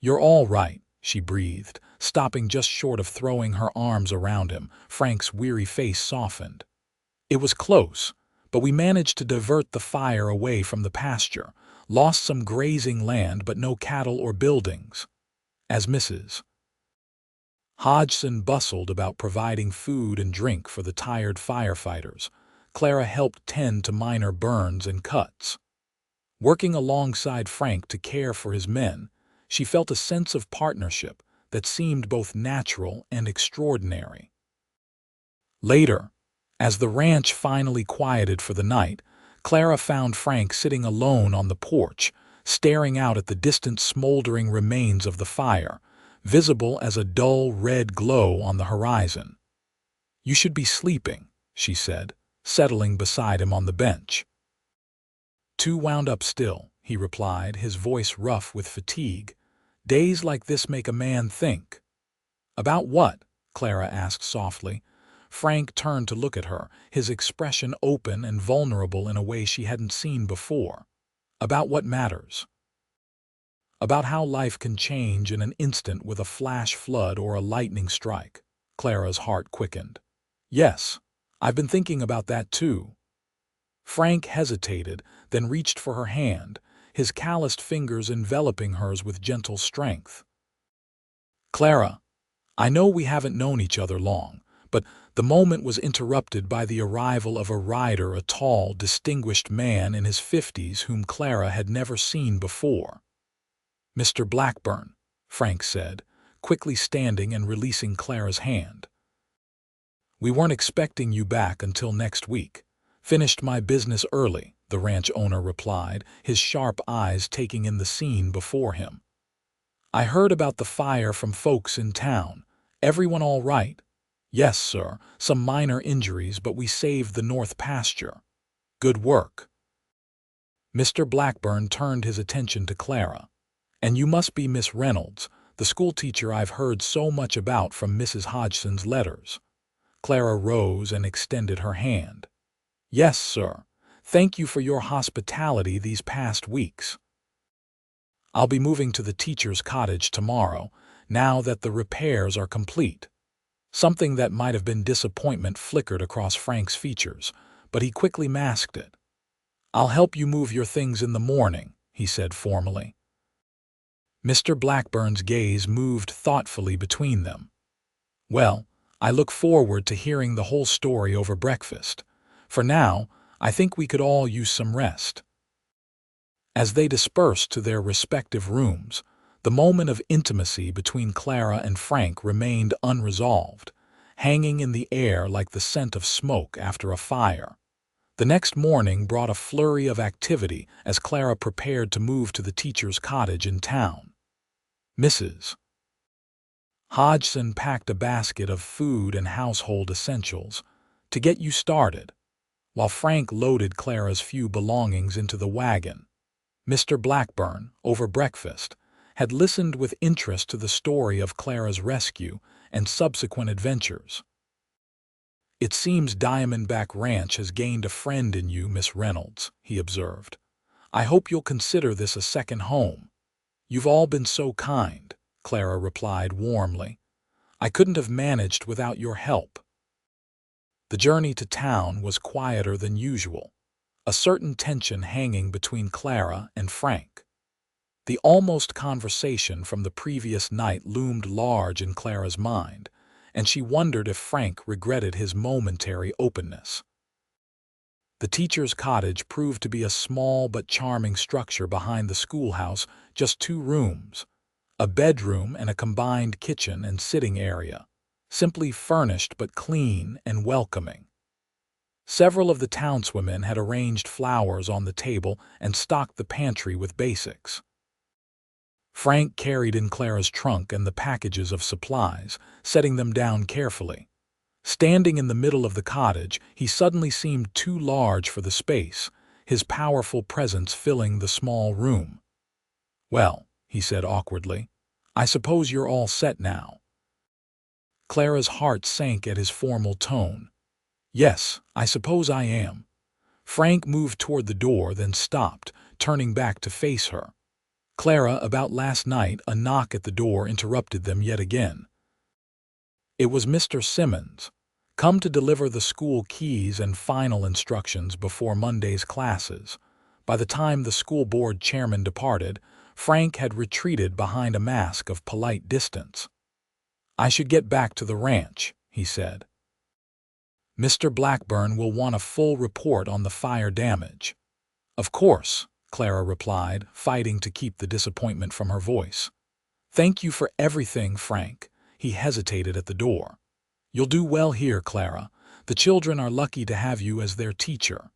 "You're all right," she breathed, stopping just short of throwing her arms around him. Frank's weary face softened. "It was close, but we managed to divert the fire away from the pasture, lost some grazing land but no cattle or buildings." As Mrs. Hodgson bustled about providing food and drink for the tired firefighters, Clara helped tend to minor burns and cuts. Working alongside Frank to care for his men, she felt a sense of partnership that seemed both natural and extraordinary. Later, as the ranch finally quieted for the night, Clara found Frank sitting alone on the porch, staring out at the distant smoldering remains of the fire, visible as a dull red glow on the horizon. "You should be sleeping," she said, settling beside him on the bench. "Too wound up still," he replied, his voice rough with fatigue. "Days like this make a man think." "About what?" Clara asked softly. Frank turned to look at her, his expression open and vulnerable in a way she hadn't seen before. "About what matters. About how life can change in an instant with a flash flood or a lightning strike." Clara's heart quickened. "Yes, I've been thinking about that too." Frank hesitated, then reached for her hand, his calloused fingers enveloping hers with gentle strength. "Clara, I know we haven't known each other long, but the moment was interrupted by the arrival of a rider, a tall, distinguished man in his 50s whom Clara had never seen before. "Mr. Blackburn," Frank said, quickly standing and releasing Clara's hand. "We weren't expecting you back until next week. Finished my business early," the ranch owner replied, his sharp eyes taking in the scene before him. "I heard about the fire from folks in town. Everyone all right?" "Yes, sir. Some minor injuries, but we saved the north pasture." "Good work." Mr. Blackburn turned his attention to Clara. "And you must be Miss Reynolds, the schoolteacher I've heard so much about from Mrs. Hodgson's letters." Clara rose and extended her hand. "Yes, sir. Thank you for your hospitality these past weeks. I'll be moving to the teacher's cottage tomorrow, now that the repairs are complete." Something that might have been disappointment flickered across Frank's features, but he quickly masked it. "I'll help you move your things in the morning," he said formally. Mr. Blackburn's gaze moved thoughtfully between them. "Well, I look forward to hearing the whole story over breakfast. For now, I think we could all use some rest." As they dispersed to their respective rooms, the moment of intimacy between Clara and Frank remained unresolved, hanging in the air like the scent of smoke after a fire. The next morning brought a flurry of activity as Clara prepared to move to the teacher's cottage in town. Mrs. Hodgson packed a basket of food and household essentials to get you started, while Frank loaded Clara's few belongings into the wagon. Mr. Blackburn, over breakfast, had listened with interest to the story of Clara's rescue and subsequent adventures. "It seems Diamondback Ranch has gained a friend in you, Miss Reynolds," he observed. "I hope you'll consider this a second home." "You've all been so kind," Clara replied warmly. "I couldn't have managed without your help." The journey to town was quieter than usual, a certain tension hanging between Clara and Frank. The almost conversation from the previous night loomed large in Clara's mind, and she wondered if Frank regretted his momentary openness. The teacher's cottage proved to be a small but charming structure behind the schoolhouse, just 2 rooms, a bedroom and a combined kitchen and sitting area, simply furnished but clean and welcoming. Several of the townswomen had arranged flowers on the table and stocked the pantry with basics. Frank carried in Clara's trunk and the packages of supplies, setting them down carefully. Standing in the middle of the cottage, he suddenly seemed too large for the space, his powerful presence filling the small room. "Well," he said awkwardly, "I suppose you're all set now." Clara's heart sank at his formal tone. "Yes, I suppose I am." Frank moved toward the door, then stopped, turning back to face her. "Clara, about last night," a knock at the door interrupted them yet again. It was Mr. Simmons, come to deliver the school keys and final instructions before Monday's classes. By the time the school board chairman departed, Frank had retreated behind a mask of polite distance. "I should get back to the ranch," he said. "Mr. Blackburn will want a full report on the fire damage." "Of course," Clara replied, fighting to keep the disappointment from her voice. "Thank you for everything, Frank." He hesitated at the door. "You'll do well here, Clara. The children are lucky to have you as their teacher."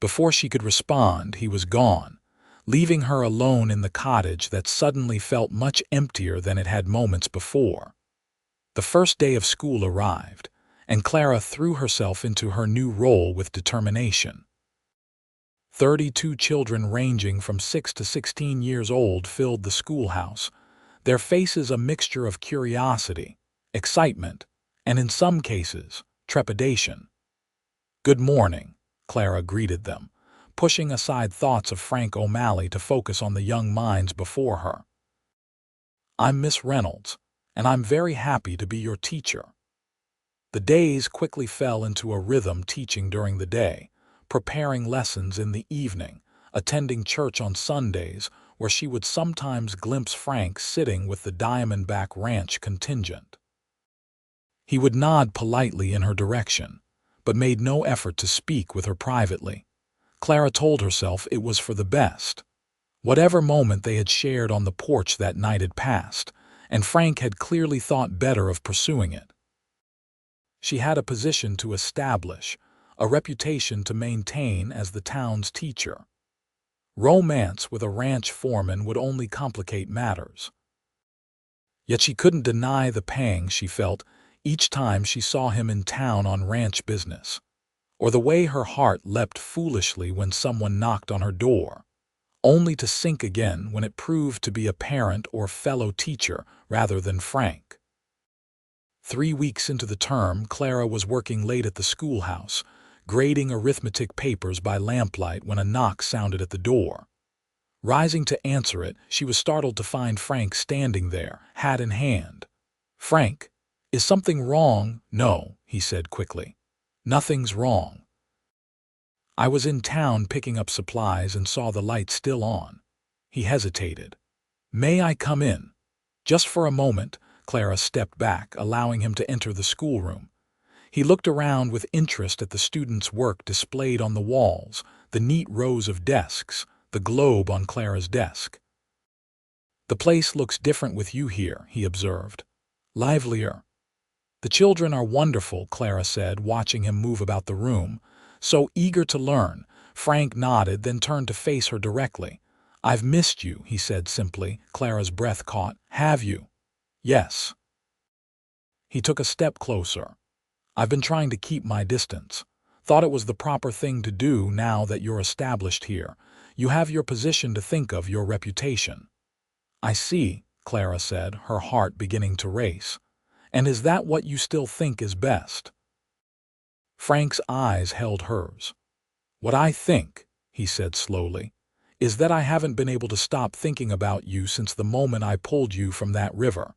Before she could respond, he was gone, leaving her alone in the cottage that suddenly felt much emptier than it had moments before. The first day of school arrived, and Clara threw herself into her new role with determination. 32 children ranging from 6 to 16 years old filled the schoolhouse, their faces a mixture of curiosity, excitement, and in some cases, trepidation. "Good morning," Clara greeted them, pushing aside thoughts of Frank O'Malley to focus on the young minds before her. "I'm Miss Reynolds, and I'm very happy to be your teacher." The days quickly fell into a rhythm, teaching during the day, preparing lessons in the evening, attending church on Sundays, where she would sometimes glimpse Frank sitting with the Diamondback Ranch contingent. He would nod politely in her direction, but made no effort to speak with her privately. Clara told herself it was for the best. Whatever moment they had shared on the porch that night had passed, and Frank had clearly thought better of pursuing it. She had a position to establish, a reputation to maintain as the town's teacher. Romance with a ranch foreman would only complicate matters. Yet she couldn't deny the pang she felt each time she saw him in town on ranch business, or the way her heart leapt foolishly when someone knocked on her door, only to sink again when it proved to be a parent or fellow teacher rather than Frank. 3 weeks into the term, Clara was working late at the schoolhouse, grading arithmetic papers by lamplight when a knock sounded at the door. Rising to answer it, she was startled to find Frank standing there, hat in hand. "Frank, is something wrong?" "No," he said quickly. "Nothing's wrong. I was in town picking up supplies and saw the light still on." He hesitated. "May I come in?" Just for a moment, Clara stepped back, allowing him to enter the schoolroom. He looked around with interest at the students' work displayed on the walls, the neat rows of desks, the globe on Clara's desk. "The place looks different with you here," he observed. "Livelier." "The children are wonderful," Clara said, watching him move about the room, so eager to learn. Frank nodded, then turned to face her directly. "I've missed you," he said simply. Clara's breath caught. "Have you?" "Yes." He took a step closer. "I've been trying to keep my distance. Thought it was the proper thing to do now that you're established here. You have your position to think of, your reputation." "I see," Clara said, her heart beginning to race. "And is that what you still think is best?" Frank's eyes held hers. "What I think," he said slowly, "is that I haven't been able to stop thinking about you since the moment I pulled you from that river,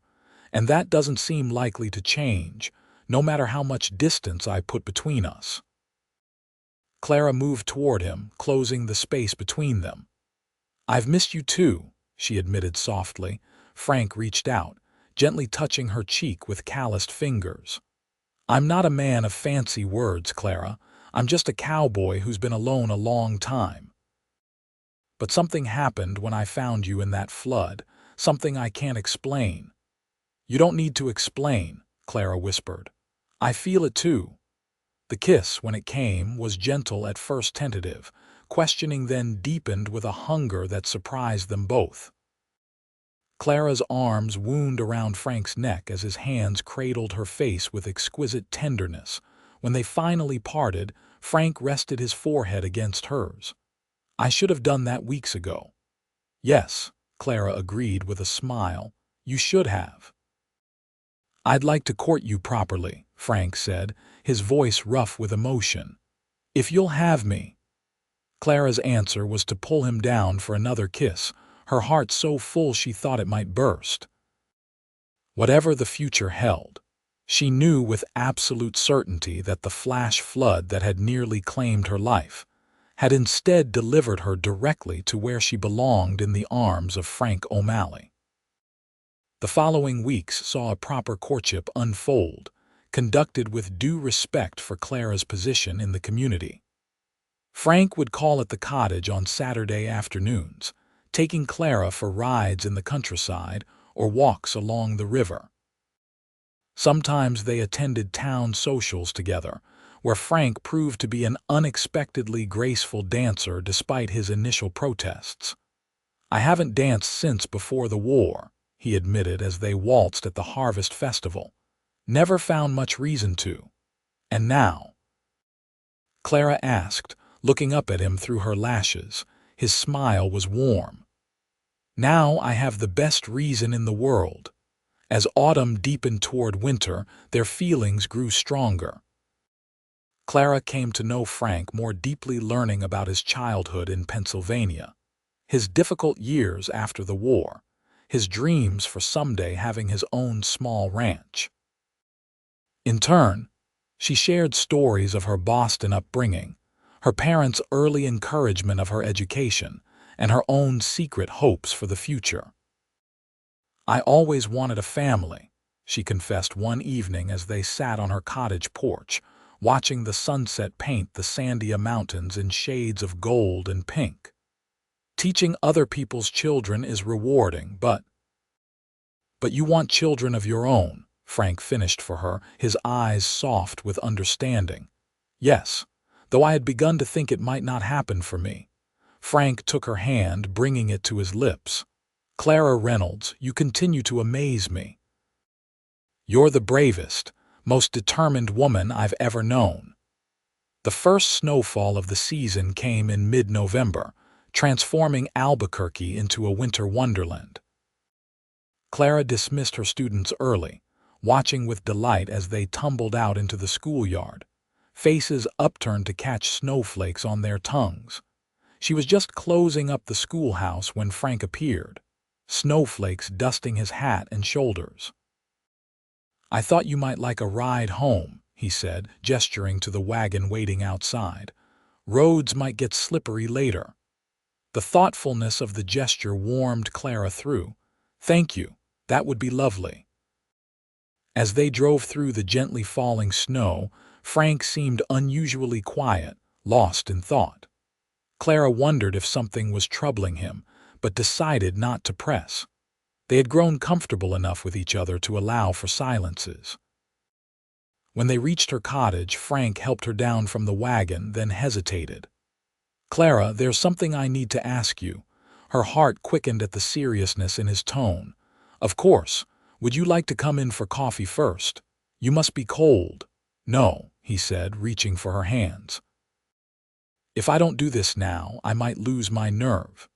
and that doesn't seem likely to change, no matter how much distance I put between us." Clara moved toward him, closing the space between them. "I've missed you too," she admitted softly. Frank reached out, gently touching her cheek with calloused fingers. "I'm not a man of fancy words, Clara. I'm just a cowboy who's been alone a long time. But something happened when I found you in that flood, something I can't explain." "You don't need to explain," Clara whispered. "I feel it too." The kiss, when it came, was gentle, at first tentative, questioning, then deepened with a hunger that surprised them both. Clara's arms wound around Frank's neck as his hands cradled her face with exquisite tenderness. When they finally parted, Frank rested his forehead against hers. "I should have done that weeks ago." "Yes," Clara agreed with a smile. "You should have." "I'd like to court you properly," Frank said, his voice rough with emotion. If you'll have me. Clara's answer was to pull him down for another kiss, her heart so full she thought it might burst. Whatever the future held, she knew with absolute certainty that the flash flood that had nearly claimed her life had instead delivered her directly to where she belonged in the arms of Frank O'Malley. The following weeks saw a proper courtship unfold, conducted with due respect for Clara's position in the community. Frank would call at the cottage on Saturday afternoons, taking Clara for rides in the countryside or walks along the river. Sometimes they attended town socials together, where Frank proved to be an unexpectedly graceful dancer despite his initial protests. "I haven't danced since before the war," he admitted as they waltzed at the Harvest Festival. "Never found much reason to." "And now?" Clara asked, looking up at him through her lashes. His smile was warm. "Now I have the best reason in the world." As autumn deepened toward winter, their feelings grew stronger. Clara came to know Frank more deeply, learning about his childhood in Pennsylvania, his difficult years after the war, his dreams for someday having his own small ranch. In turn, she shared stories of her Boston upbringing, her parents' early encouragement of her education, and her own secret hopes for the future. "I always wanted a family," she confessed one evening as they sat on her cottage porch, watching the sunset paint the Sandia Mountains in shades of gold and pink. "Teaching other people's children is rewarding, but you want children of your own," Frank finished for her, his eyes soft with understanding. "Yes, though I had begun to think it might not happen for me." Frank took her hand, bringing it to his lips. "Clara Reynolds, you continue to amaze me. You're the bravest, most determined woman I've ever known." The first snowfall of the season came in mid-November, transforming Albuquerque into a winter wonderland. Clara dismissed her students early, watching with delight as they tumbled out into the schoolyard, faces upturned to catch snowflakes on their tongues. She was just closing up the schoolhouse when Frank appeared, snowflakes dusting his hat and shoulders. "I thought you might like a ride home," he said, gesturing to the wagon waiting outside. "Roads might get slippery later." The thoughtfulness of the gesture warmed Clara through. "Thank you, that would be lovely." As they drove through the gently falling snow, Frank seemed unusually quiet, lost in thought. Clara wondered if something was troubling him, but decided not to press. They had grown comfortable enough with each other to allow for silences. When they reached her cottage, Frank helped her down from the wagon, then hesitated. "Clara, there's something I need to ask you." Her heart quickened at the seriousness in his tone. "Of course. Would you like to come in for coffee first? You must be cold." "No," he said, reaching for her hands. "If I don't do this now, I might lose my nerve."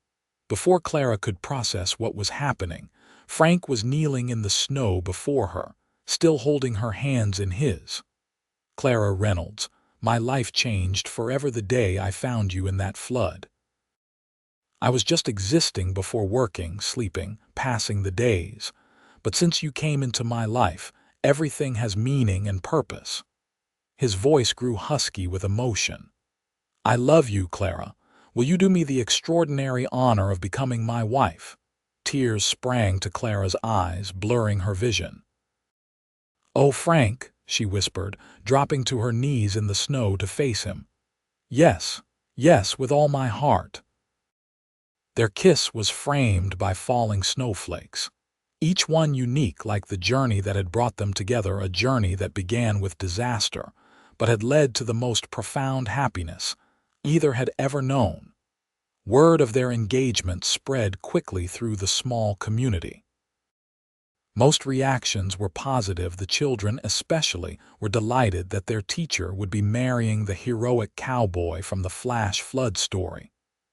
Before Clara could process what was happening, Frank was kneeling in the snow before her, still holding her hands in his. "Clara Reynolds, my life changed forever the day I found you in that flood. I was just existing before working, sleeping, passing the days. But since you came into my life, everything has meaning and purpose." His voice grew husky with emotion. "I love you, Clara. Will you do me the extraordinary honor of becoming my wife?" Tears sprang to Clara's eyes, blurring her vision. "Oh, Frank," she whispered, dropping to her knees in the snow to face him. "Yes, yes, with all my heart." Their kiss was framed by falling snowflakes, each one unique like the journey that had brought them together, a journey that began with disaster, but had led to the most profound happiness either had ever known. Word of their engagement spread quickly through the small community. Most reactions were positive. The children, especially, were delighted that their teacher would be marrying the heroic cowboy from the flash flood story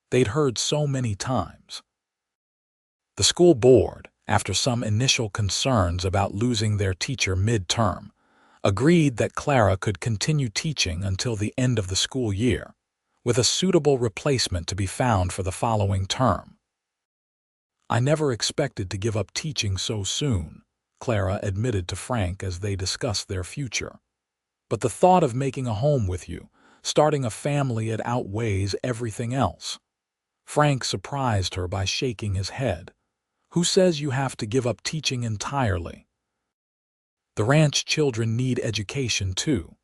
they'd heard so many times. The school board, after some initial concerns about losing their teacher mid-term, agreed that Clara could continue teaching until the end of the school year, with a suitable replacement to be found for the following term. "I never expected to give up teaching so soon," Clara admitted to Frank as they discussed their future. "But the thought of making a home with you, starting a family, it outweighs everything else." Frank surprised her by shaking his head. "Who says you have to give up teaching entirely? The ranch children need education too.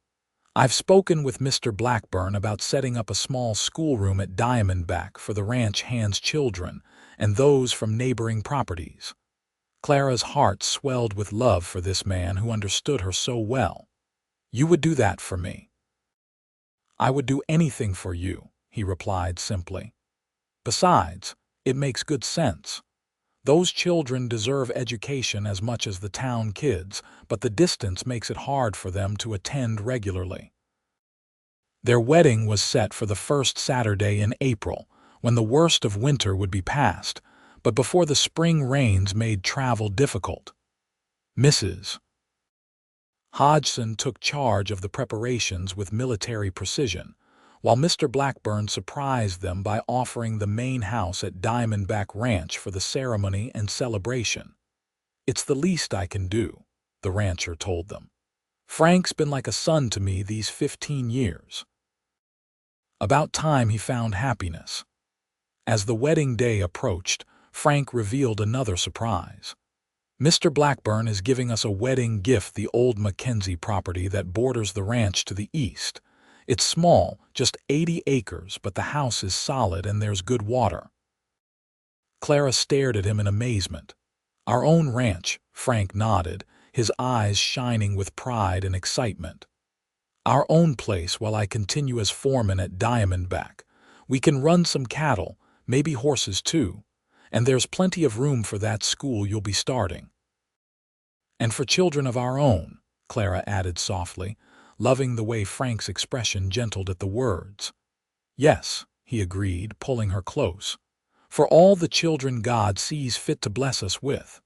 I've spoken with Mr. Blackburn about setting up a small schoolroom at Diamondback for the ranch hands' children and those from neighboring properties." Clara's heart swelled with love for this man who understood her so well. "You would do that for me?" "I would do anything for you," he replied simply. "Besides, it makes good sense. Those children deserve education as much as the town kids, but the distance makes it hard for them to attend regularly." Their wedding was set for the first Saturday in April, when the worst of winter would be past, but before the spring rains made travel difficult. Mrs. Hodgson took charge of the preparations with military precision, while Mr. Blackburn surprised them by offering the main house at Diamondback Ranch for the ceremony and celebration. "It's the least I can do," the rancher told them. "Frank's been like a son to me these 15 years. About time he found happiness." As the wedding day approached, Frank revealed another surprise. "Mr. Blackburn is giving us a wedding gift, the old Mackenzie property that borders the ranch to the east. It's small, just 80 acres, but the house is solid and there's good water." Clara stared at him in amazement. "Our own ranch," Frank nodded, his eyes shining with pride and excitement. "Our own place while I continue as foreman at Diamondback. We can run some cattle, maybe horses too, and there's plenty of room for that school you'll be starting." "And for children of our own," Clara added softly, loving the way Frank's expression gentled at the words. "Yes," he agreed, pulling her close. "For all the children God sees fit to bless us with."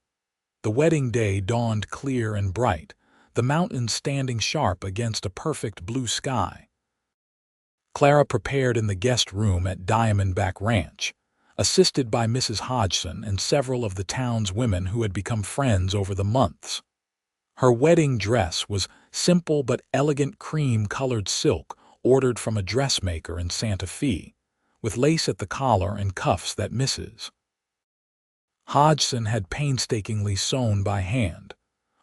The wedding day dawned clear and bright, the mountains standing sharp against a perfect blue sky. Clara prepared in the guest room at Diamondback Ranch, assisted by Mrs. Hodgson and several of the town's women who had become friends over the months. Her wedding dress was simple but elegant cream-colored silk ordered from a dressmaker in Santa Fe, with lace at the collar and cuffs that Mrs. Hodgson had painstakingly sewn by hand.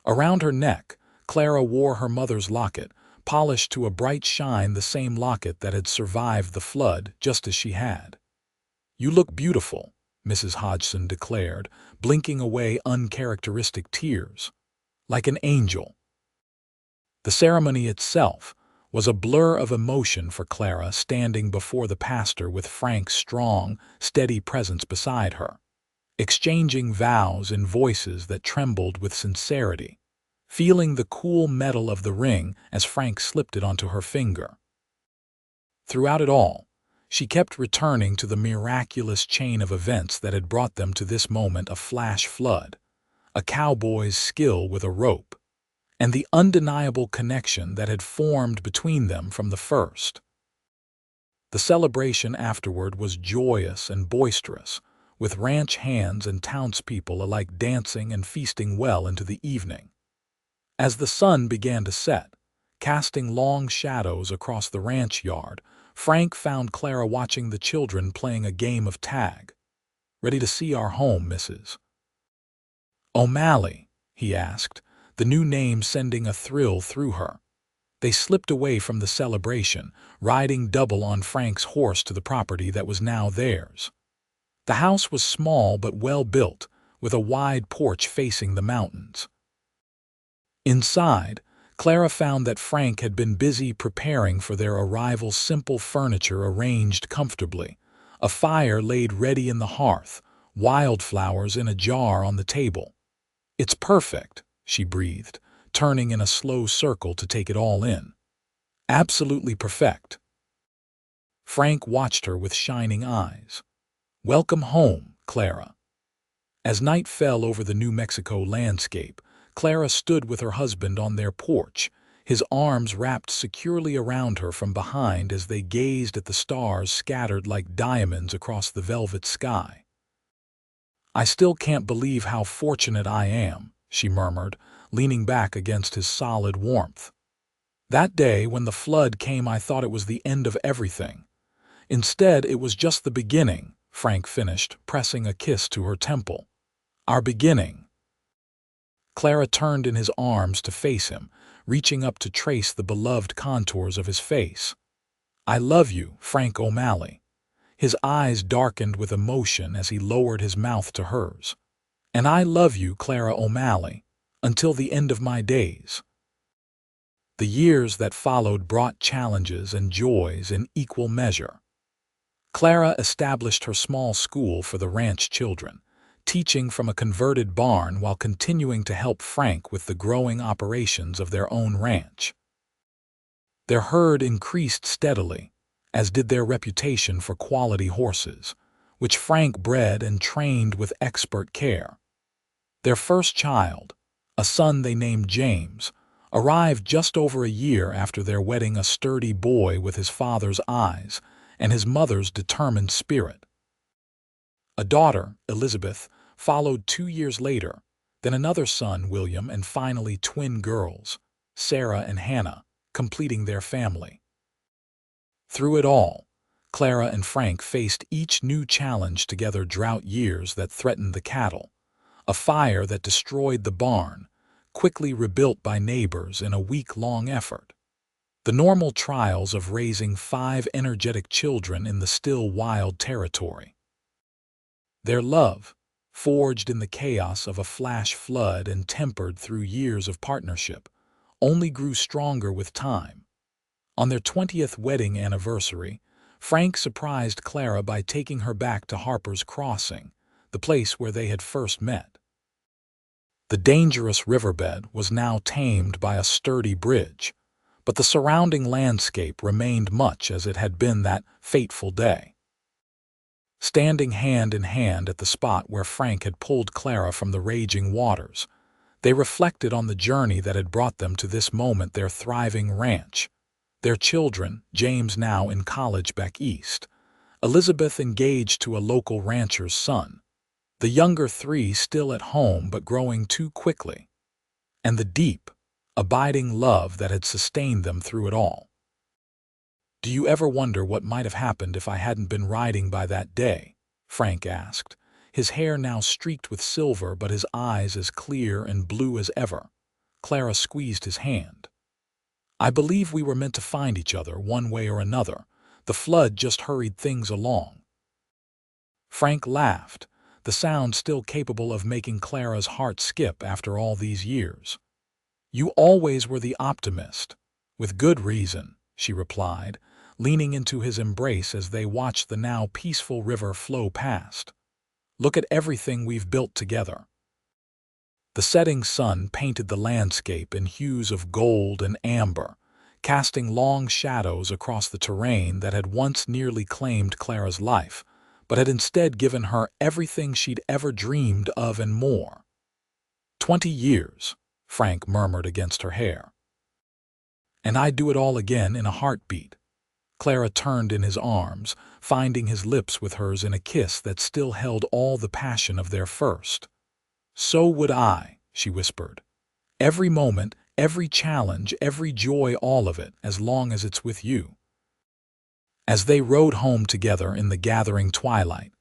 Around her neck, Clara wore her mother's locket, polished to a bright shine, the same locket that had survived the flood, just as she had. "You look beautiful," Mrs. Hodgson declared, blinking away uncharacteristic tears. "Like an angel." The ceremony itself was a blur of emotion for Clara, standing before the pastor with Frank's strong, steady presence beside her, exchanging vows in voices that trembled with sincerity, feeling the cool metal of the ring as Frank slipped it onto her finger. Throughout it all, she kept returning to the miraculous chain of events that had brought them to this moment: a flash flood, a cowboy's skill with a rope, and the undeniable connection that had formed between them from the first. The celebration afterward was joyous and boisterous, with ranch hands and townspeople alike dancing and feasting well into the evening. As the sun began to set, casting long shadows across the ranch yard, Frank found Clara watching the children playing a game of tag. "Ready to see our home, Mrs. O'Malley?" he asked, the new name sending a thrill through her. They slipped away from the celebration, riding double on Frank's horse to the property that was now theirs. The house was small but well built, with a wide porch facing the mountains. Inside, Clara found that Frank had been busy preparing for their arrival. Simple furniture arranged comfortably, a fire laid ready in the hearth, wildflowers in a jar on the table. "It's perfect," she breathed, turning in a slow circle to take it all in. "Absolutely perfect." Frank watched her with shining eyes. "Welcome home, Clara." As night fell over the New Mexico landscape, Clara stood with her husband on their porch, his arms wrapped securely around her from behind as they gazed at the stars scattered like diamonds across the velvet sky. "I still can't believe how fortunate I am," she murmured, leaning back against his solid warmth. "That day when the flood came, I thought it was the end of everything. Instead, it was just the beginning," Frank finished, pressing a kiss to her temple. "Our beginning." Clara turned in his arms to face him, reaching up to trace the beloved contours of his face. "I love you, Frank O'Malley." His eyes darkened with emotion as he lowered his mouth to hers. "And I love you, Clara O'Malley, until the end of my days." The years that followed brought challenges and joys in equal measure. Clara established her small school for the ranch children, teaching from a converted barn while continuing to help Frank with the growing operations of their own ranch. Their herd increased steadily, as did their reputation for quality horses, which Frank bred and trained with expert care. Their first child, a son they named James, arrived just over a year after their wedding, a sturdy boy with his father's eyes and his mother's determined spirit. A daughter, Elizabeth, followed 2 years later, then another son, William, and finally twin girls, Sarah and Hannah, completing their family. Through it all, Clara and Frank faced each new challenge together: drought years that threatened the cattle, a fire that destroyed the barn, quickly rebuilt by neighbors in a week-long effort. The normal trials of raising 5 energetic children in the still wild territory. Their love, forged in the chaos of a flash flood and tempered through years of partnership, only grew stronger with time. On their 20th wedding anniversary, Frank surprised Clara by taking her back to Harper's Crossing, the place where they had first met. The dangerous riverbed was now tamed by a sturdy bridge, but the surrounding landscape remained much as it had been that fateful day. Standing hand in hand at the spot where Frank had pulled Clara from the raging waters, they reflected on the journey that had brought them to this moment: their thriving ranch, their children, James now in college back east, Elizabeth engaged to a local rancher's son, the younger 3 still at home but growing too quickly, and the deep, abiding love that had sustained them through it all. "Do you ever wonder what might have happened if I hadn't been riding by that day?" Frank asked, his hair now streaked with silver but his eyes as clear and blue as ever. Clara squeezed his hand. "I believe we were meant to find each other one way or another. The flood just hurried things along." Frank laughed, the sound still capable of making Clara's heart skip after all these years. "You always were the optimist." "With good reason," she replied, leaning into his embrace as they watched the now peaceful river flow past. "Look at everything we've built together." The setting sun painted the landscape in hues of gold and amber, casting long shadows across the terrain that had once nearly claimed Clara's life, but had instead given her everything she'd ever dreamed of and more. 20 years, Frank murmured against her hair. "And I'd do it all again in a heartbeat." Clara turned in his arms, finding his lips with hers in a kiss that still held all the passion of their first. "So would I," she whispered. "Every moment, every challenge, every joy, all of it, as long as it's with you." As they rode home together in the gathering twilight,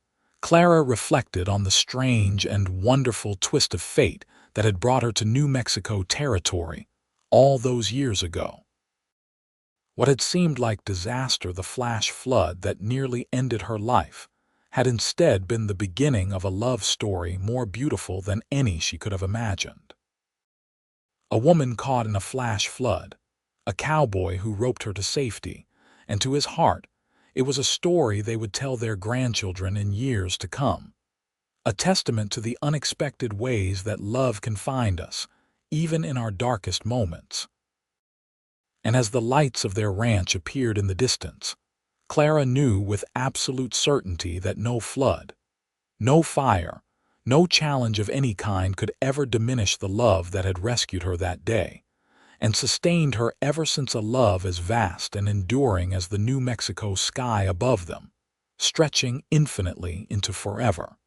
Clara reflected on the strange and wonderful twist of fate that had brought her to New Mexico territory all those years ago. What had seemed like disaster, the flash flood that nearly ended her life, had instead been the beginning of a love story more beautiful than any she could have imagined. A woman caught in a flash flood, a cowboy who roped her to safety, and to his heart, it was a story they would tell their grandchildren in years to come. A testament to the unexpected ways that love can find us, even in our darkest moments. And as the lights of their ranch appeared in the distance, Clara knew with absolute certainty that no flood, no fire, no challenge of any kind could ever diminish the love that had rescued her that day, and sustained her ever since a love as vast and enduring as the New Mexico sky above them, stretching infinitely into forever.